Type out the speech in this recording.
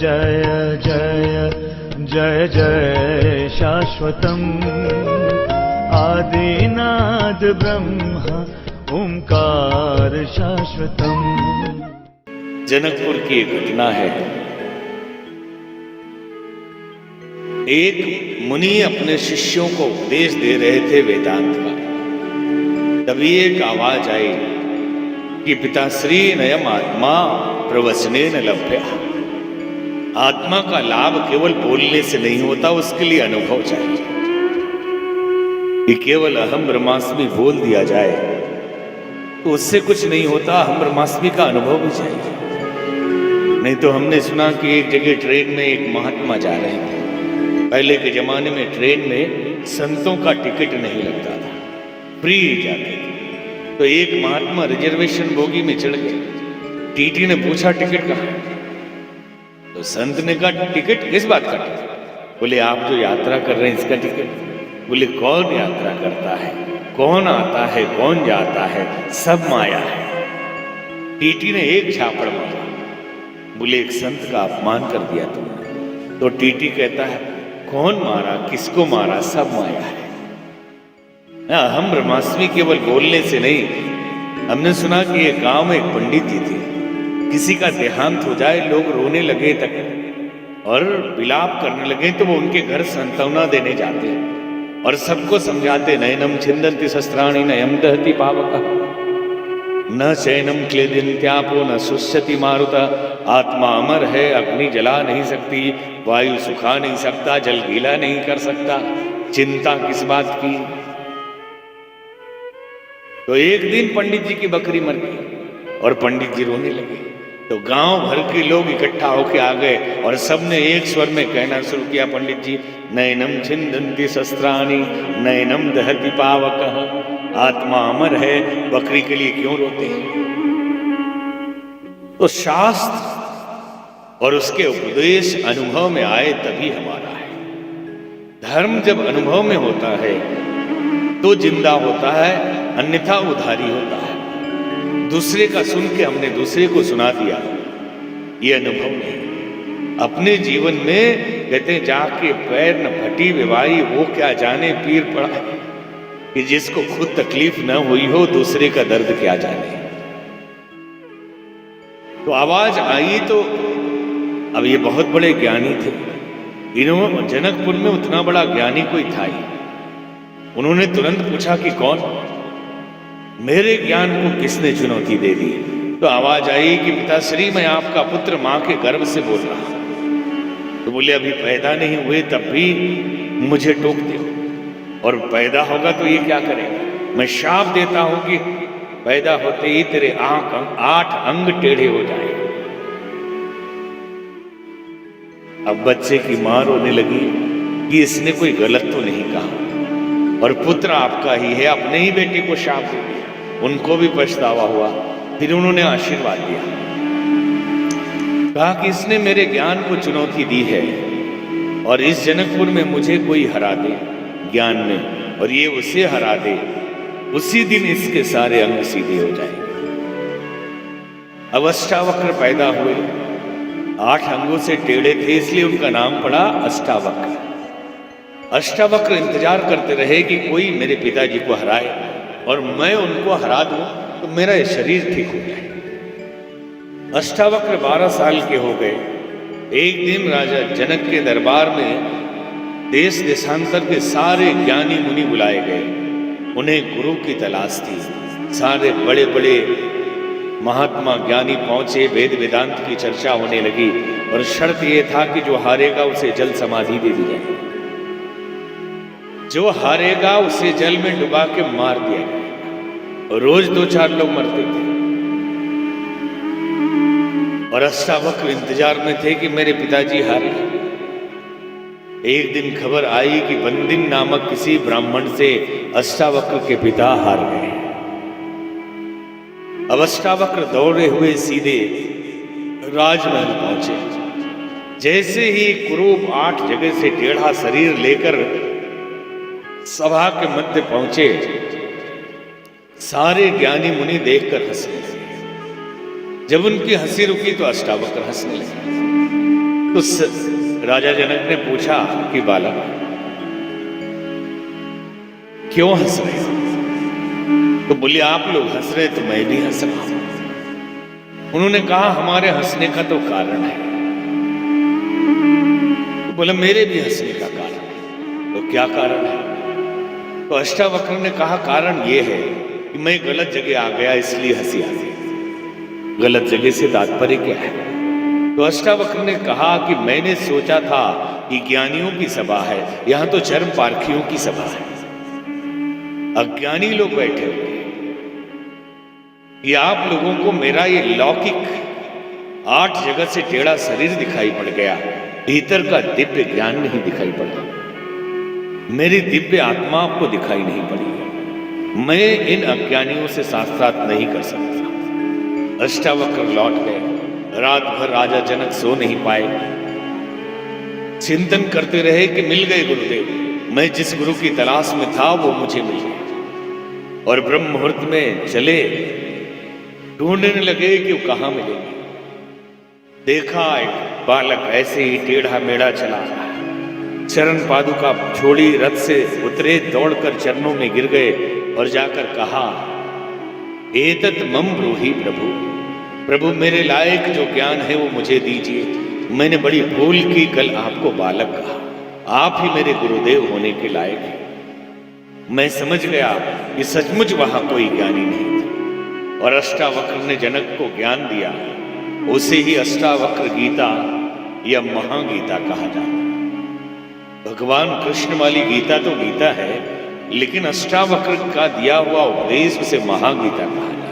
जय जय जय जय शाश्वतम् आदिनाद ब्रह्म ओंकार शाश्वतम्। जनकपुर की एक घटना है। एक मुनि अपने शिष्यों को उपदेश दे रहे थे वेदांत का। तभी एक आवाज आई कि पिताश्री नयम आत्मा प्रवचनेन लभ्य। आत्मा का लाभ केवल बोलने से नहीं होता, उसके लिए अनुभव चाहिए। कि केवल अहम ब्रह्मास्मि बोल दिया जाए तो उससे कुछ नहीं होता, अहम ब्रह्मास्मि का अनुभव भी चाहिए। नहीं तो हमने सुना कि एक जगह ट्रेन में एक महात्मा जा रहे थे। पहले के जमाने में ट्रेन में संतों का टिकट नहीं लगता था, फ्री जाते थे। तो एक महात्मा रिजर्वेशन बोगी में चढ़ गए। टीटी ने पूछा टिकट कहाँ है? तो संत ने कहा टिकट किस बात का टिकट? बोले आप जो यात्रा कर रहे हैं इसका टिकट। बोले कौन यात्रा करता है, कौन आता है, कौन जाता है, सब माया है। टीटी ने एक झापड़ मारा। बोले एक संत का अपमान कर दिया तुमने। तो टीटी कहता है कौन मारा, किसको मारा, सब माया है। हम ब्रह्मास्मि केवल बोलने से नहीं। हमने सुना कि एक गांव में एक पंडित जी थे। किसी का देहांत हो जाए, लोग रोने लगे तक और विलाप करने लगे तो वो उनके घर सांत्वना देने जाते और सबको समझाते, नयनम छिन्दन्ति शस्त्राणि नयम दहति पावकः न शयनम क्लेदिन्त्यापो न शुष्यति मारुता। आत्मा अमर है, अग्नि जला नहीं सकती, वायु सुखा नहीं सकता, जल गीला नहीं कर सकता, चिंता किस बात की। तो एक दिन पंडित जी की बकरी मर गई और पंडित जी रोने लगे। तो गांव भर के लोग इकट्ठा होके आ गए और सबने एक स्वर में कहना शुरू किया, पंडित जी नयनम छिन्दन्ति शस्त्राणि नयनम दहति पावकः। आत्मा अमर है, बकरी के लिए क्यों रोते हैं? तो शास्त्र और उसके उपदेश अनुभव में आए तभी हमारा है। धर्म जब अनुभव में होता है तो जिंदा होता है, अन्यथा उधारी होता है। दूसरे का सुन के हमने दूसरे को सुना दिया, ये अनुभव नहीं। अपने जीवन में कहते हैं जाके पैर न फटी विवाही, वो क्या जाने पीर पड़ा। कि जिसको खुद तकलीफ न हुई हो दूसरे का दर्द क्या जाने। तो आवाज आई तो अब ये बहुत बड़े ज्ञानी थे। इन्होंने जनकपुर में उतना बड़ा ज्ञानी कोई था ही। उन्होंने तुरंत पूछा कि कौन, मेरे ज्ञान को किसने चुनौती दे दी? तो आवाज आई कि पिताश्री मैं आपका पुत्र मां के गर्भ से बोल रहा हूं। तो बोले अभी पैदा नहीं हुए तब भी मुझे टोकते हो, और पैदा होगा तो ये क्या करेगा? मैं शाप देता हूं कि पैदा होते ही तेरे 8 अंग टेढ़े हो जाएंगे। अब बच्चे की मां रोने लगी कि इसने कोई गलत तो नहीं कहा, और पुत्र आपका ही है, अपने ही बेटे को शाप दे दिया। उनको भी पछतावा हुआ। फिर उन्होंने आशीर्वाद दिया, कहा कि इसने मेरे ज्ञान को चुनौती दी है और इस जनकपुर में मुझे कोई हरा दे ज्ञान में, और ये उसे हरा दे, उसी दिन इसके सारे अंग सीधे हो जाएंगे। अब अष्टावक्र पैदा हुए, 8 अंगों से टेढ़े थे, इसलिए उनका नाम पड़ा अष्टावक्र। अष्टावक्र इंतजार करते रहे कि कोई मेरे पिताजी को हराए और मैं उनको हरा दूं तो मेरा ये शरीर ठीक हो जाए। अष्टावक्र 12 साल के हो गए। एक दिन राजा जनक के दरबार में देश देशांतर के सारे ज्ञानी मुनि बुलाए गए। उन्हें गुरु की तलाश थी। सारे बड़े बड़े महात्मा ज्ञानी पहुंचे, वेद वेदांत की चर्चा होने लगी, और शर्त यह था कि जो हारेगा उसे जल समाधि दे दी जाए, जो हारेगा उसे जल में डुबा के मार दिया जाएगा। और रोज 2-4 लोग मरते थे। और अष्टावक्र इंतजार में थे कि मेरे पिताजी हारे। एक दिन खबर आई कि बंदिन नामक किसी ब्राह्मण से अष्टावक्र के पिता हार गए। अब अष्टावक्र दौड़े हुए सीधे राजमहल पहुंचे। जैसे ही कुरूप 8 जगह से टेढ़ा शरीर लेकर सभा के मध्य पहुंचे, सारे ज्ञानी मुनि देखकर हंसने लगे। जब उनकी हंसी रुकी तो अष्टावक्र हंसने लगे। तो राजा जनक ने पूछा कि बालक क्यों हंस रहे हो? तो बोले आप लोग हंस रहे तो मैं भी हंस रहा हूं। उन्होंने कहा हमारे हंसने का तो कारण है। तो बोला मेरे भी हंसने का कारण है। तो क्या कारण है? तो अष्टावक्र ने कहा कारण ये है कि मैं गलत जगह आ गया इसलिए हंसी आ गई। गलत जगह से तात्पर्य क्या है? तो अष्टावक्र ने कहा कि मैंने सोचा था कि ज्ञानियों की सभा है, यहां तो चरम पारखियों की सभा है, अज्ञानी लोग बैठे हुए हैं। ये आप लोगों को मेरा ये लौकिक 8 जगत से टेढ़ा शरीर दिखाई पड़ गया, भीतर का दिव्य ज्ञान नहीं दिखाई पड़ा, मेरी दिव्य आत्मा आपको दिखाई नहीं पड़ी। मैं इन अज्ञानियों से साथ नहीं कर सकता। अष्टावक्र लौट गए। रात भर राजा जनक सो नहीं पाए, चिंतन करते रहे कि मिल गए गुरुदेव, मैं जिस गुरु की तलाश में था वो मुझे मिल गए। और ब्रह्म मुहूर्त में चले ढूंढने लगे कि वो कहां मिलेंगे। देखा एक बालक ऐसे ही टेढ़ा मेढ़ा चला रहा है, चरण पादुका छोड़ी रथ से उतरे, दौड़कर चरणों में गिर गए और जाकर कहा एतत् मम ब्रूहि प्रभु, प्रभु मेरे लायक जो ज्ञान है वो मुझे दीजिए। मैंने बड़ी भूल की, कल आपको बालक कहा, आप ही मेरे गुरुदेव होने के लायक हैं। मैं समझ गया कि सचमुच वहां कोई ज्ञानी नहीं था। और अष्टावक्र ने जनक को ज्ञान दिया, उसे ही अष्टावक्र गीता या महागीता कहा जाता है। भगवान कृष्ण वाली गीता तो गीता है, लेकिन अष्टावक्र का दिया हुआ उपदेश उसे महागीता कहा जाता है।